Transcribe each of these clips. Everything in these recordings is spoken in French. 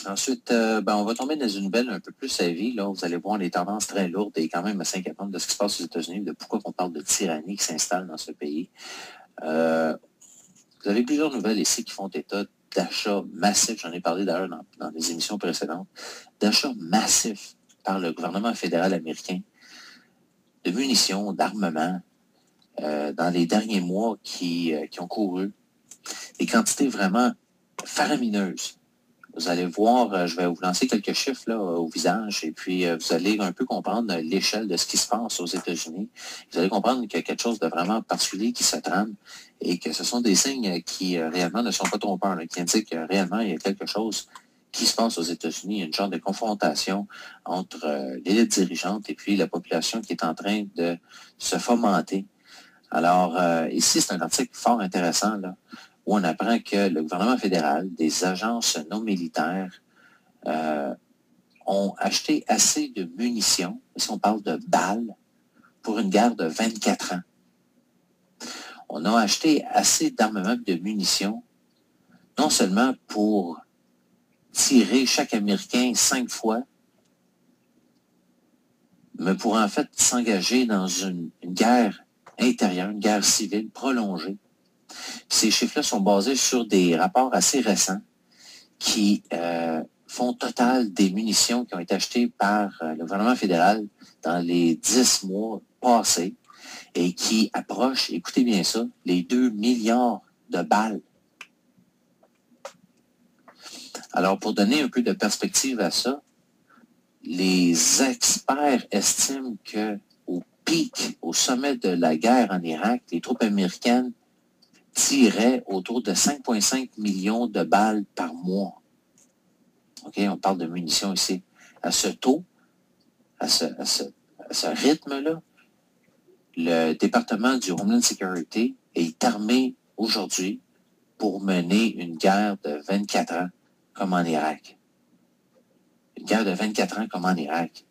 Ensuite, on va tomber dans une nouvelle un peu plus heavy. Là, vous allez voir les tendances très lourdes et quand même assez inquiétantes de ce qui se passe aux États-Unis, de pourquoi on parle de tyrannie qui s'installe dans ce pays. Vous avez plusieurs nouvelles ici qui font état d'achats massifs, j'en ai parlé d'ailleurs dans les émissions précédentes, d'achats massifs par le gouvernement fédéral américain de munitions, d'armements, dans les derniers mois qui ont couru. Des quantités vraiment faramineuses. Vous allez voir, je vais vous lancer quelques chiffres là, au visage et puis vous allez un peu comprendre l'échelle de ce qui se passe aux États-Unis. Vous allez comprendre qu'il y a quelque chose de vraiment particulier qui se trame et que ce sont des signes qui réellement ne sont pas trompeurs, qui indiquent que réellement il y a quelque chose qui se passe aux États-Unis, une genre de confrontation entre l'élite dirigeante et puis la population qui est en train de se fomenter. Alors, ici, c'est un article fort intéressant, là, où on apprend que le gouvernement fédéral, des agences non militaires, ont acheté assez de munitions, ici on parle de balles, pour une guerre de 24 ans. On a acheté assez d'armements de munitions, non seulement pour tirer chaque Américain 5 fois, mais pour en fait s'engager dans une guerre intérieure, une guerre civile prolongée. Ces chiffres-là sont basés sur des rapports assez récents qui font total des munitions qui ont été achetées par le gouvernement fédéral dans les 10 mois passés et qui approchent, écoutez bien ça, les 2 milliards de balles. Alors, pour donner un peu de perspective à ça, les experts estiment qu'au pic, au sommet de la guerre en Irak, les troupes américaines tiraient autour de 5,5 millions de balles par mois. OK, on parle de munitions ici. À ce taux, à ce rythme-là, le département du Homeland Security est armé aujourd'hui pour mener une guerre de 24 ans comme en Irak. Une guerre de 24 ans comme en Irak.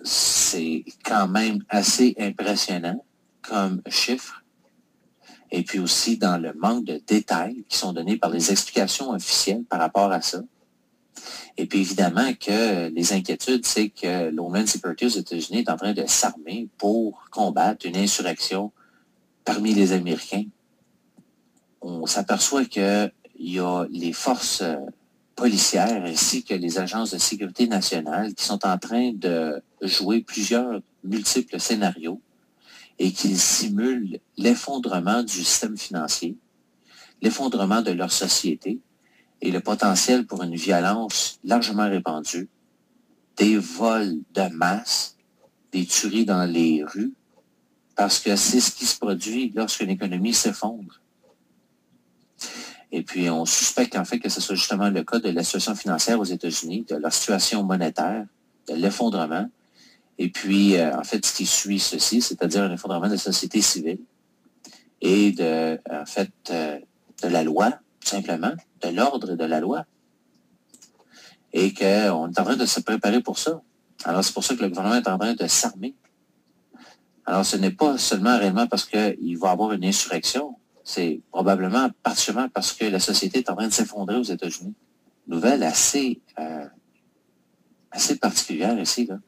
C'est quand même assez impressionnant comme chiffre. Et puis aussi dans le manque de détails qui sont donnés par les explications officielles par rapport à ça. Et puis évidemment que les inquiétudes, c'est que l'Homeland Security aux États-Unis est en train de s'armer pour combattre une insurrection parmi les Américains. On s'aperçoit qu'il y a les forces policières ainsi que les agences de sécurité nationale qui sont en train de jouer plusieurs multiples scénarios et qu'ils simulent l'effondrement du système financier, l'effondrement de leur société et le potentiel pour une violence largement répandue, des vols de masse, des tueries dans les rues, parce que c'est ce qui se produit lorsqu'une économie s'effondre. Et puis, on suspecte en fait que ce soit justement le cas de la situation financière aux États-Unis, de leur situation monétaire, de l'effondrement. Et puis, en fait, ce qui suit ceci, c'est-à-dire un effondrement de la société civile et de la loi, tout simplement, de l'ordre et de la loi. Et qu'on est en train de se préparer pour ça. Alors, c'est pour ça que le gouvernement est en train de s'armer. Alors, ce n'est pas seulement réellement parce qu'il va y avoir une insurrection, c'est probablement particulièrement parce que la société est en train de s'effondrer aux États-Unis. Nouvelle assez particulière ici, là.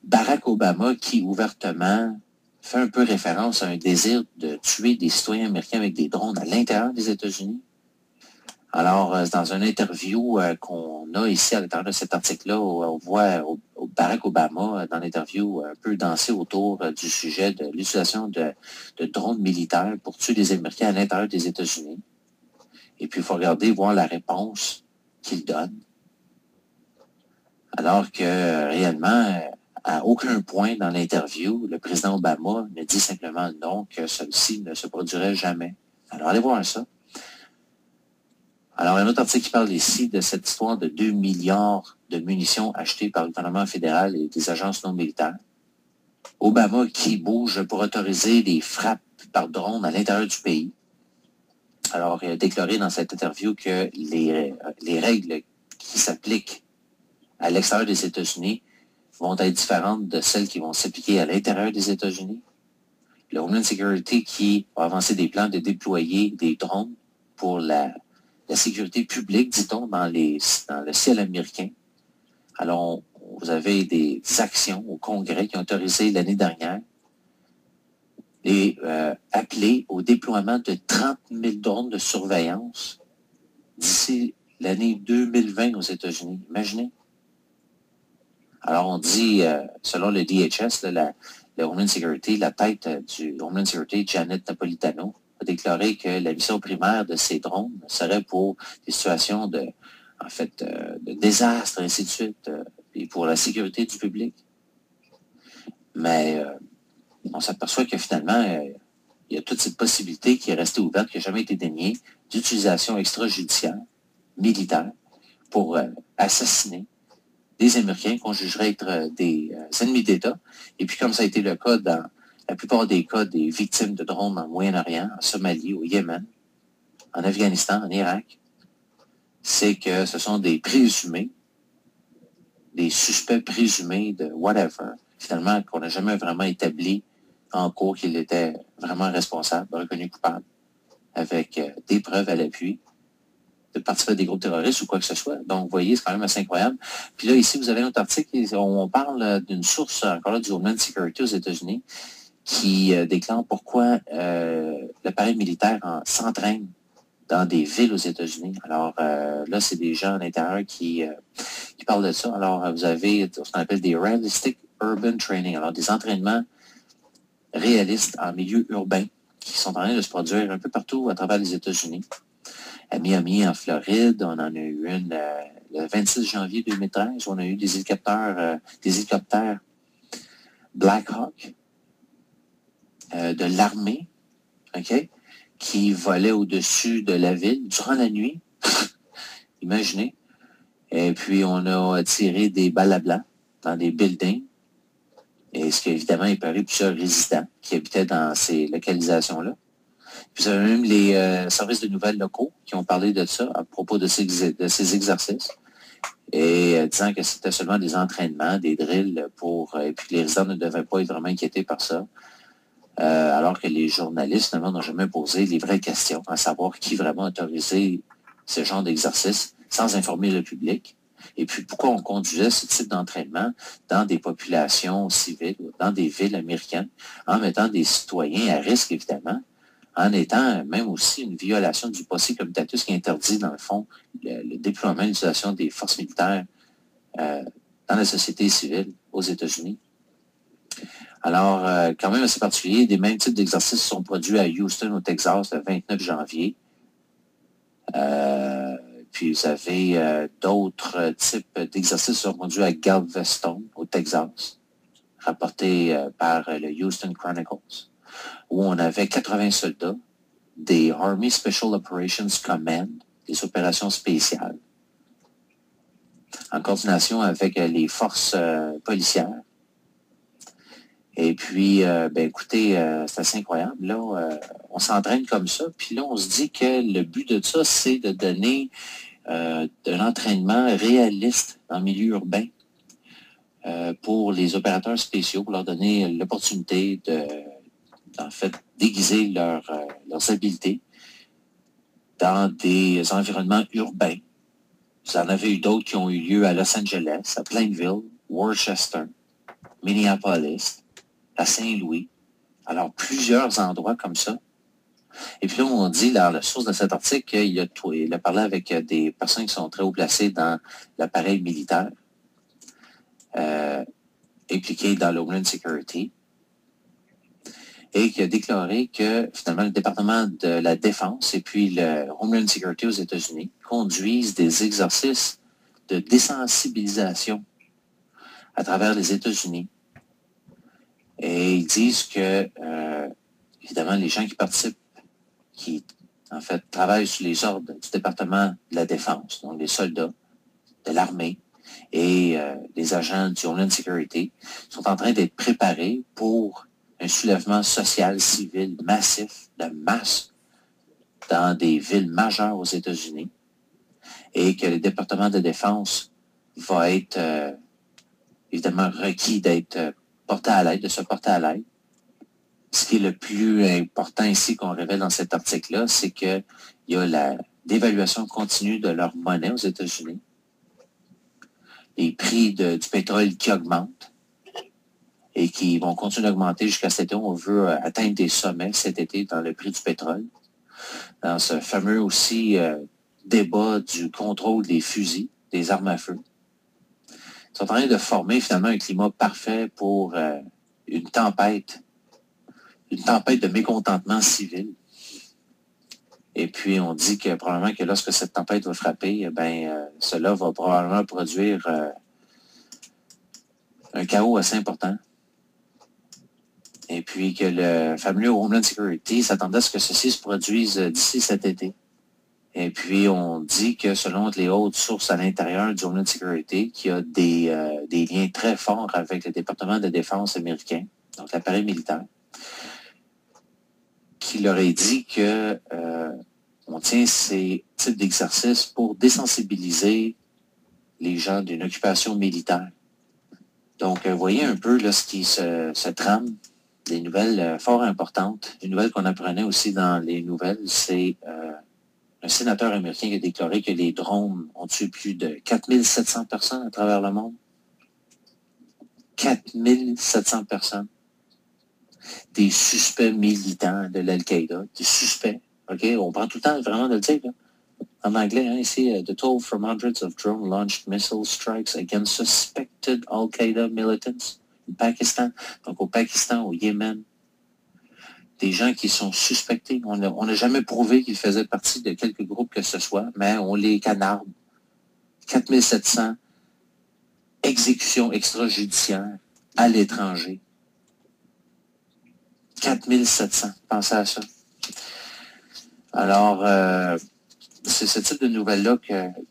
Barack Obama qui ouvertement fait un peu référence à un désir de tuer des citoyens américains avec des drones à l'intérieur des États-Unis. Alors, dans une interview qu'on a ici à l'intérieur de cet article-là, on voit Barack Obama dans l'interview un peu danser autour du sujet de l'utilisation de drones militaires pour tuer des Américains à l'intérieur des États-Unis. Et puis, il faut regarder, voir la réponse qu'il donne. Alors que réellement, à aucun point dans l'interview, le président Obama ne dit simplement non, que ceci ne se produirait jamais. Alors, allez voir ça. Alors, un autre article qui parle ici de cette histoire de 2 milliards de munitions achetées par le gouvernement fédéral et des agences non militaires. Obama qui bouge pour autoriser des frappes par drone à l'intérieur du pays. Alors, il a déclaré dans cette interview que les règles qui s'appliquent à l'extérieur des États-Unis vont être différentes de celles qui vont s'appliquer à l'intérieur des États-Unis. Le Homeland Security qui a avancé des plans de déployer des drones pour la la sécurité publique, dit-on, dans le ciel américain. Alors, vous avez des actions au Congrès qui ont autorisé l'année dernière et appelé au déploiement de 30 000 drones de surveillance d'ici l'année 2020 aux États-Unis. Imaginez. Alors, on dit, selon le DHS, le Homeland Security, la tête du Homeland Security, Janet Napolitano, a déclaré que la mission primaire de ces drones serait pour des situations de désastre, ainsi de suite, et pour la sécurité du public. Mais on s'aperçoit que finalement, il y a toute cette possibilité qui est restée ouverte, qui n'a jamais été déniée, d'utilisation extrajudiciaire, militaire, pour assassiner des Américains qu'on jugerait être des ennemis d'État. Et puis, comme ça a été le cas dans la plupart des cas des victimes de drones en Moyen-Orient, en Somalie, au Yémen, en Afghanistan, en Irak, c'est que ce sont des présumés, des suspects présumés de whatever, finalement, qu'on n'a jamais vraiment établi en cours qu'il était vraiment responsable, reconnu coupable, avec des preuves à l'appui, de participer à des groupes terroristes ou quoi que ce soit. Donc, vous voyez, c'est quand même assez incroyable. Puis là, ici, vous avez un autre article où on parle d'une source, encore là, du Homeland Security aux États-Unis, qui déclare pourquoi l'appareil militaire s'entraîne dans des villes aux États-Unis. Alors, là, c'est des gens à l'intérieur qui parlent de ça. Alors, vous avez ce qu'on appelle des Realistic Urban Training, alors des entraînements réalistes en milieu urbain qui sont en train de se produire un peu partout à travers les États-Unis. À Miami, en Floride, on en a eu une le 26 janvier 2013, où on a eu des hélicoptères Black Hawk de l'armée, OK, qui volaient au-dessus de la ville durant la nuit. Imaginez. Et puis, on a tiré des balles à blanc dans des buildings. Et ce qui a évidemment éparé plusieurs résidents qui habitaient dans ces localisations-là. Puis, vous avez même les services de nouvelles locaux qui ont parlé de ça à propos de ces exercices. Et disant que c'était seulement des entraînements, des drills et puis les résidents ne devaient pas être vraiment inquiétés par ça. Alors que les journalistes, finalement, n'ont jamais posé les vraies questions, à savoir qui vraiment autorisait ce genre d'exercice sans informer le public. Et puis, pourquoi on conduisait ce type d'entraînement dans des populations civiles, dans des villes américaines, en mettant des citoyens à risque, évidemment, en étant même aussi une violation du posse comitatus qui interdit, dans le fond, le déploiement et l'utilisation des forces militaires dans la société civile aux États-Unis. Alors, quand même assez particulier, des mêmes types d'exercices sont produits à Houston, au Texas, le 29 janvier. Puis, vous avez d'autres types d'exercices qui sont produits à Galveston, au Texas, rapportés par le Houston Chronicles, où on avait 80 soldats des Army Special Operations Command, des opérations spéciales, en coordination avec les forces policières. Et puis, écoutez, c'est assez incroyable. Là, on s'entraîne comme ça. Puis là, on se dit que le but de ça, c'est de donner de l'entraînement réaliste dans le milieu urbain pour les opérateurs spéciaux, pour leur donner l'opportunité de, en fait, déguiser leurs habiletés dans des environnements urbains. Vous en avez eu d'autres qui ont eu lieu à Los Angeles, à Plainville, Worcester, Minneapolis, à Saint-Louis. Alors, plusieurs endroits comme ça. Et puis là, on dit, dans la source de cet article, qu'il a parlé avec des personnes qui sont très haut placées dans l'appareil militaire, impliquées dans l'Homeland Security, et qui a déclaré que, finalement, le département de la Défense et puis le Homeland Security aux États-Unis conduisent des exercices de désensibilisation à travers les États-Unis. Et ils disent que, évidemment, les gens qui participent, qui, en fait, travaillent sous les ordres du département de la Défense, donc les soldats de l'armée et les agents du Homeland Security, sont en train d'être préparés pour un soulèvement social, civil, massif, de masse, dans des villes majeures aux États-Unis, et que le département de défense va être évidemment requis d'être porté à l'aide, de se porter à l'aide. Ce qui est le plus important ici qu'on révèle dans cet article-là, c'est qu'il y a dévaluation continue de leur monnaie aux États-Unis, les prix du pétrole qui augmentent et qui vont continuer d'augmenter jusqu'à cet été. On veut atteindre des sommets cet été dans le prix du pétrole. Dans ce fameux aussi débat du contrôle des fusils, des armes à feu. Ils sont en train de former finalement un climat parfait pour une tempête de mécontentement civil. Et puis, on dit que probablement que lorsque cette tempête va frapper, cela va probablement produire un chaos assez important. Et puis que le fameux Homeland Security s'attendait à ce que ceci se produise d'ici cet été. Et puis, on dit que selon les hautes sources à l'intérieur du Homeland Security, qu'il y a des liens très forts avec le département de défense américain, donc l'appareil militaire, qui leur a dit que on tient ces types d'exercices pour désensibiliser les gens d'une occupation militaire. Donc, vous voyez un peu là, ce qui se trame, des nouvelles fort importantes. Une nouvelle qu'on apprenait aussi dans les nouvelles, c'est un sénateur américain qui a déclaré que les drones ont tué plus de 4700 personnes à travers le monde. 4700 personnes. Des suspects militants de l'Al-Qaïda, des suspects. OK? On prend tout le temps vraiment de le dire. Là. En anglais, hein, ici, the toll from hundreds of drone-launched missile strikes against suspected Al-Qaïda militants au Pakistan. Donc au Pakistan, au Yémen. Des gens qui sont suspectés. On n'a jamais prouvé qu'ils faisaient partie de quelque groupe que ce soit, mais on les canarde. 4700 exécutions extrajudiciaires à l'étranger. 4700. Pensez à ça. Alors, c'est ce type de nouvelles-là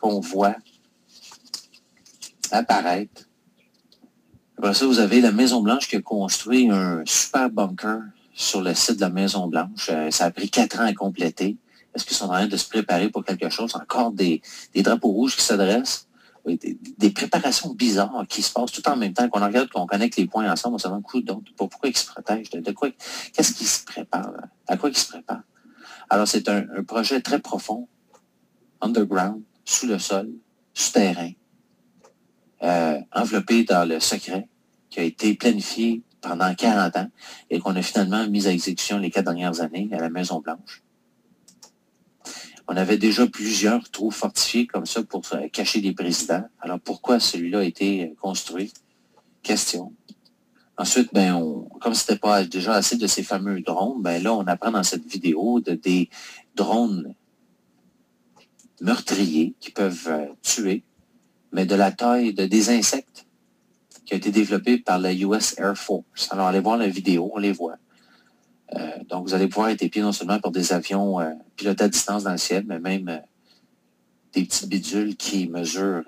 qu'on voit apparaître. Après ça, vous avez la Maison-Blanche qui a construit un super bunker sur le site de la Maison-Blanche. Ça a pris 4 ans à compléter. Est-ce qu'ils sont en train de se préparer pour quelque chose? Encore des drapeaux rouges qui s'adressent. Des préparations bizarres qui se passent tout en même temps, qu'on regarde, qu'on connecte les points ensemble, on se demande pourquoi ils se protègent, de quoi, qu'est-ce qu'ils se préparent, à quoi ils se préparent. Alors, c'est un projet très profond, underground, sous le sol, souterrain, enveloppé dans le secret, qui a été planifié pendant 40 ans et qu'on a finalement mis à exécution les 4 dernières années à la Maison-Blanche. On avait déjà plusieurs trous fortifiés comme ça pour cacher les présidents. Alors, pourquoi celui-là a été construit? Question. Ensuite, comme c'était pas déjà assez de ces fameux drones, là, on apprend dans cette vidéo des drones meurtriers qui peuvent tuer, mais de la taille des insectes qui a été développé par la US Air Force. Alors, allez voir la vidéo, on les voit. Donc, vous allez pouvoir être épiés non seulement par des avions pilotés à distance dans le ciel, mais même des petits bidules qui mesurent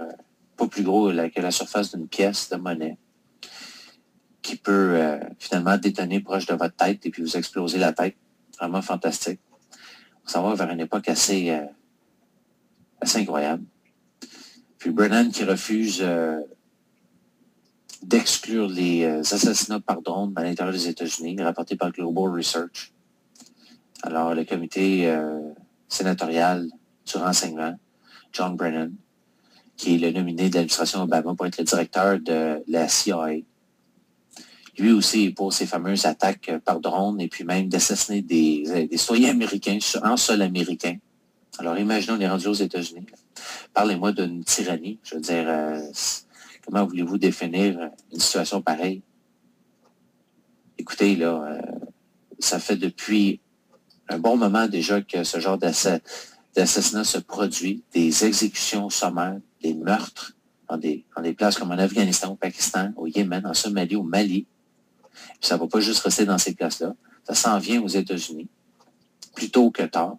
pas plus gros que la surface d'une pièce de monnaie, qui peut finalement détonner proche de votre tête et puis vous exploser la tête. Vraiment fantastique. On s'en va vers une époque assez incroyable. Puis Brennan qui refuse d'exclure les assassinats par drone à l'intérieur des États-Unis, rapporté par Global Research. Alors, le comité sénatorial du renseignement, John Brennan, qui est le nominé de l'administration Obama pour être le directeur de la CIA. Lui aussi, pour ces fameuses attaques par drone et puis même d'assassiner des citoyens américains en sol américain. Alors, imaginons, on est rendu aux États-Unis. Parlez-moi d'une tyrannie. Je veux dire, comment voulez-vous définir une situation pareille? Écoutez, là, ça fait depuis un bon moment déjà que ce genre d'assassinat se produit, des exécutions sommaires, des meurtres dans des places comme en Afghanistan, au Pakistan, au Yémen, en Somalie, au Mali. Puis ça ne va pas juste rester dans ces places-là. Ça s'en vient aux États-Unis, plus tôt que tard.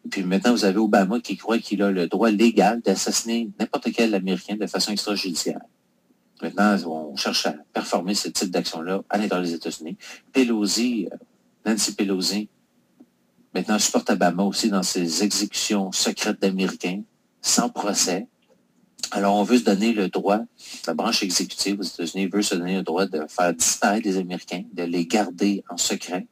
Et puis maintenant, vous avez Obama qui croit qu'il a le droit légal d'assassiner n'importe quel Américain de façon extrajudiciaire. Maintenant, on cherche à performer ce type d'action-là à l'intérieur des États-Unis. Nancy Pelosi, maintenant supporte Obama aussi dans ses exécutions secrètes d'Américains, sans procès. Alors, on veut se donner le droit, la branche exécutive aux États-Unis veut se donner le droit de faire disparaître les Américains, de les garder en secret,